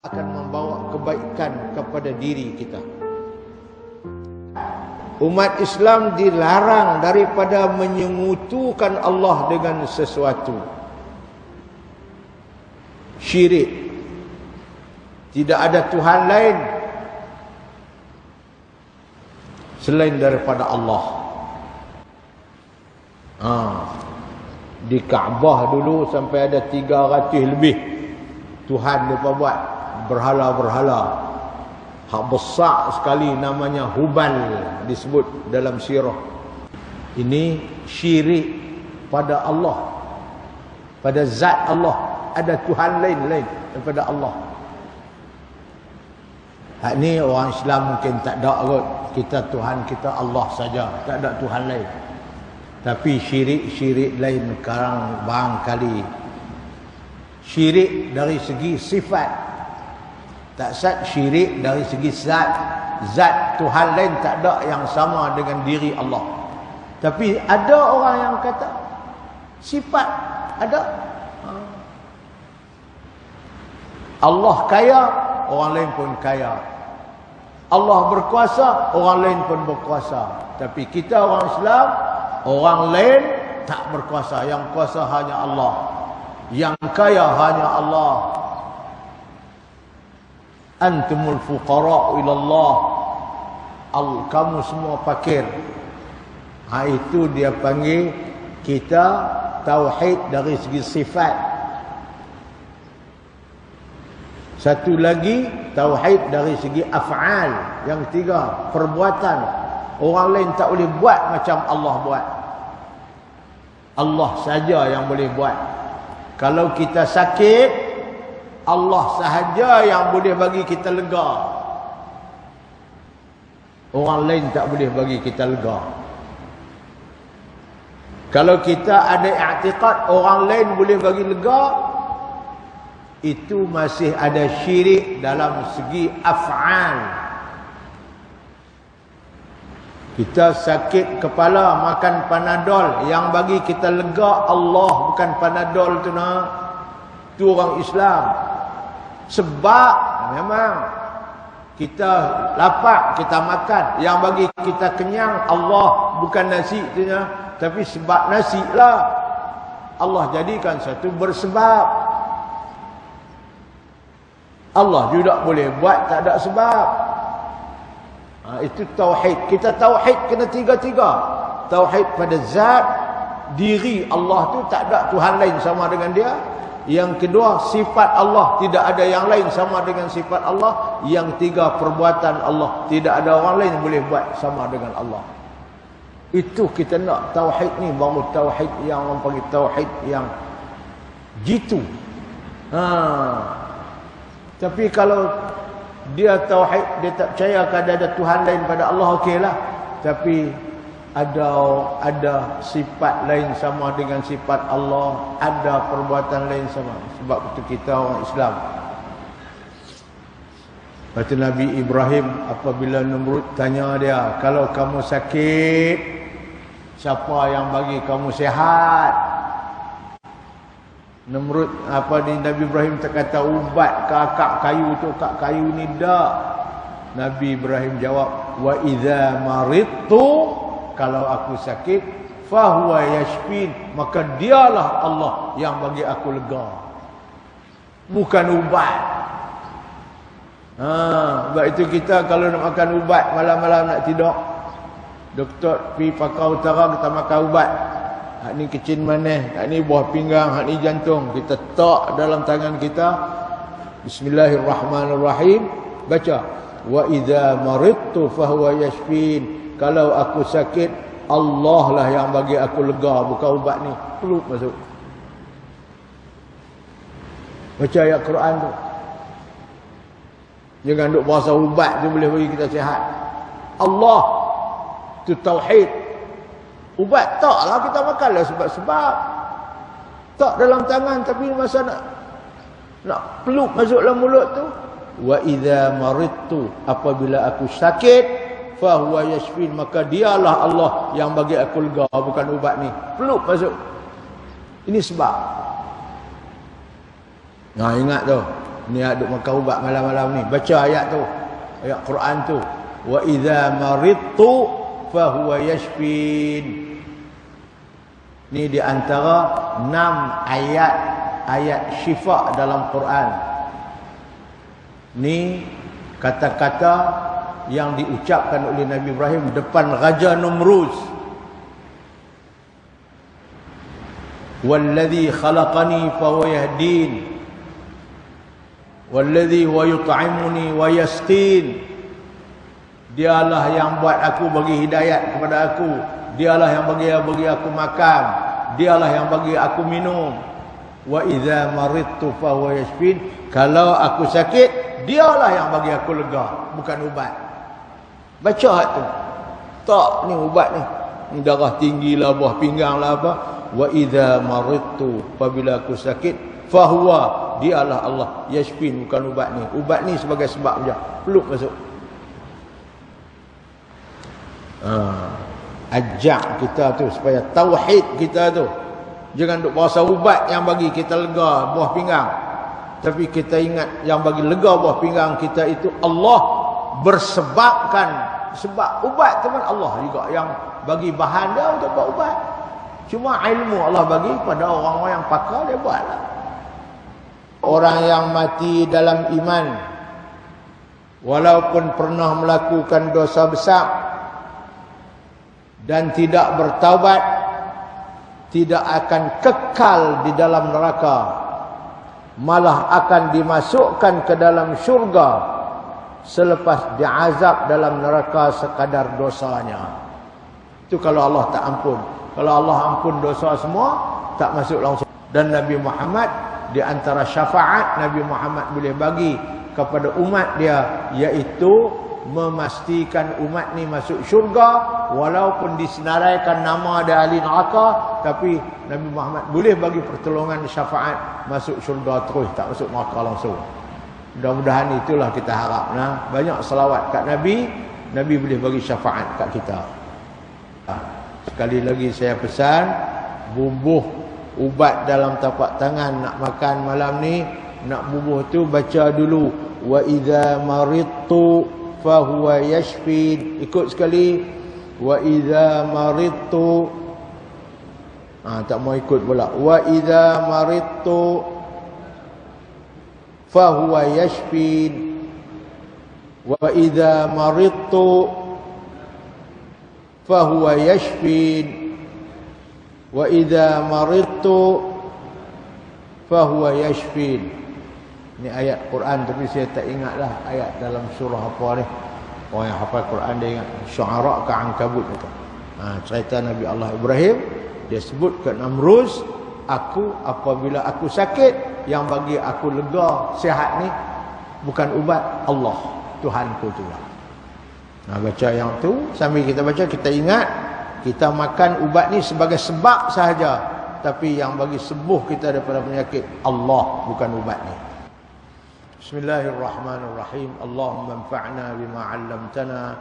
akan membawa kebaikan kepada diri kita. Umat Islam dilarang daripada menyengutukan Allah dengan sesuatu. Syirik. Tidak ada Tuhan lain selain daripada Allah. Di Kaabah dulu sampai ada 300 lebih Tuhan mereka buat, berhala-berhala. Hak besar sekali namanya Hubal disebut dalam sirah. Ini syirik pada Allah, pada zat Allah. Ada Tuhan lain daripada Allah. Hak ni orang Islam mungkin tak ada kot. Kita Tuhan kita Allah saja, tak ada Tuhan lain. Tapi syirik-syirik lain sekarang barangkali syirik dari segi sifat, tak sat syirik dari segi zat. Zat Tuhan lain tak ada yang sama dengan diri Allah. Tapi ada orang yang kata sifat ada. Allah kaya, orang lain pun kaya. Allah berkuasa, orang lain pun berkuasa. Tapi kita orang Islam, orang lain tak berkuasa. Yang kuasa hanya Allah. Yang kaya hanya Allah. Antumul fuqara ila Allah. Kamu semua fakir. Itu dia panggil kita tauhid dari segi sifat. Satu lagi tauhid dari segi af'al. Yang tiga perbuatan. Orang lain tak boleh buat macam Allah buat. Allah saja yang boleh buat. Kalau kita sakit, Allah sahaja yang boleh bagi kita lega. Orang lain tak boleh bagi kita lega. Kalau kita ada i'tiqad orang lain boleh bagi lega, itu masih ada syirik dalam segi af'al. Kita sakit kepala makan Panadol, yang bagi kita lega Allah, bukan Panadol tu nak. Tu orang Islam. Sebab memang kita lapar kita makan, yang bagi kita kenyang Allah, bukan nasi tu nak. Tapi sebab nasi lah Allah jadikan satu bersebab. Allah juga boleh buat tak ada sebab. Itu tauhid. Kita tauhid kena tiga-tiga. Tauhid pada zat diri Allah tu tak ada Tuhan lain sama dengan dia. Yang kedua, sifat Allah tidak ada yang lain sama dengan sifat Allah. Yang tiga, perbuatan Allah tidak ada orang lain boleh buat sama dengan Allah. Itu kita nak tauhid ni, baru tauhid yang orang panggil tauhid yang jitu. Tapi kalau dia tauhid, dia tak percaya ada Tuhan lain pada Allah, okeylah. Tapi ada sifat lain sama dengan sifat Allah, ada perbuatan lain sama. Sebab itu kita orang Islam. Kata Nabi Ibrahim apabila Namrud tanya dia, kalau kamu sakit, siapa yang bagi kamu sihat? Namrud Nabi Ibrahim tak kata ubat ke akak kayu tu, akak kayu ni dak. Nabi Ibrahim jawab, wa idza maridtu, kalau aku sakit, fa huwa yashfin, maka dialah Allah yang bagi aku lega, bukan ubat. Sebab itu kita kalau nak makan ubat malam-malam nak tidur, doktor pergi Pakar Utara, kita makan ubat. Hak ni kecil manis, hak ni buah pinggang, hak ni jantung. Kita tak dalam tangan kita. Bismillahirrahmanirrahim. Baca. Wa idza maridtu fahuwa yashfin. Kalau aku sakit, Allah lah yang bagi aku lega, bukan ubat ni. Peluk masuk. Baca ayat Quran tu. Jangan duk berasa ubat tu boleh bagi kita sihat. Allah tu tauhid. Ubat taklah kita makanlah sebab-sebab. Tak dalam tangan, tapi masa nak peluk masuk dalam mulut tu. Wa idza maridtu, apabila aku sakit, fa huwa yashfin, maka dialah Allah yang bagi aku lega, bukan ubat ni. Peluk masuk. Ini sebab. Ingat tu. Ni duk makan ubat malam-malam ni. Baca ayat tu. Ayat Quran tu. Wa idza maridtu fa huwa yashfin. Ni di antara 6 ayat syifa dalam Quran. Ni kata-kata yang diucapkan oleh Nabi Ibrahim depan Raja Numruz. Walladhi khalaqani fa huwa yahdin. Walladhi huwa yut'imuni wa yasqin. Dialah yang buat aku, bagi hidayat kepada aku. Dialah yang bagi aku makan. Dialah yang bagi aku minum. Wa idza maridtu fa huwa yashfin. Kalau aku sakit, dialah yang bagi aku lega, bukan ubat. Baca tu. Tak ni ubat ni. Ni darah tinggi lah, buah pinggang lah apa. Wa idza maridtu, apabila aku sakit, fa huwa, dialah Allah yashfin, bukan ubat ni. Ubat ni sebagai sebab je. Peluk masuk. Ajak kita tu supaya tauhid kita tu jangan duk berasa ubat yang bagi kita lega buah pinggang, tapi kita ingat yang bagi lega buah pinggang kita itu Allah, bersebabkan sebab ubat tu kan Allah juga yang bagi bahan dia untuk buat ubat. Cuma ilmu Allah bagi pada orang-orang yang pakar, dia buatlah. Orang yang mati dalam iman walaupun pernah melakukan dosa besar dan tidak bertaubat, tidak akan kekal di dalam neraka, malah akan dimasukkan ke dalam syurga selepas diazab dalam neraka sekadar dosanya. Itu kalau Allah tak ampun. Kalau Allah ampun dosa semua, tak masuk langsung. Dan Nabi Muhammad, di antara syafaat Nabi Muhammad boleh bagi kepada umat dia, iaitu memastikan umat ni masuk syurga, walaupun disenaraikan nama dia ahli neraka, tapi Nabi Muhammad boleh bagi pertolongan syafaat masuk syurga terus, tak masuk neraka langsung. Mudah-mudahan itulah kita harap. Nah, banyak selawat kat Nabi, Nabi boleh bagi syafaat kat kita. Sekali lagi saya pesan, bubuh ubat dalam tapak tangan nak makan malam ni, nak bubuh tu baca dulu wa idza maridtu fa huwa yashfin. Ikut sekali, wa idza maridtu. Tak mau ikut pula. Wa idza maridtu fa huwa yashfin. Wa idza maridtu fa huwa yashfin. Wa idza maridtu fa huwa yashfin. Ini ayat Quran, tapi saya tak ingatlah ayat dalam surah apa ni. Orang yang hafal Quran dia ingat. Syu'ara ke Ankabut itu. Cerita Nabi Allah Ibrahim, dia sebut ke Namruz, aku apabila aku sakit, yang bagi aku lega sihat ni bukan ubat, Allah, Tuhanku tu lah. Baca yang tu, sambil kita baca kita ingat, kita makan ubat ni sebagai sebab sahaja, tapi yang bagi sembuh kita daripada penyakit Allah, bukan ubat ni. Bismillahirrahmanirrahim. Allahumma anfa'na bima 'allamtana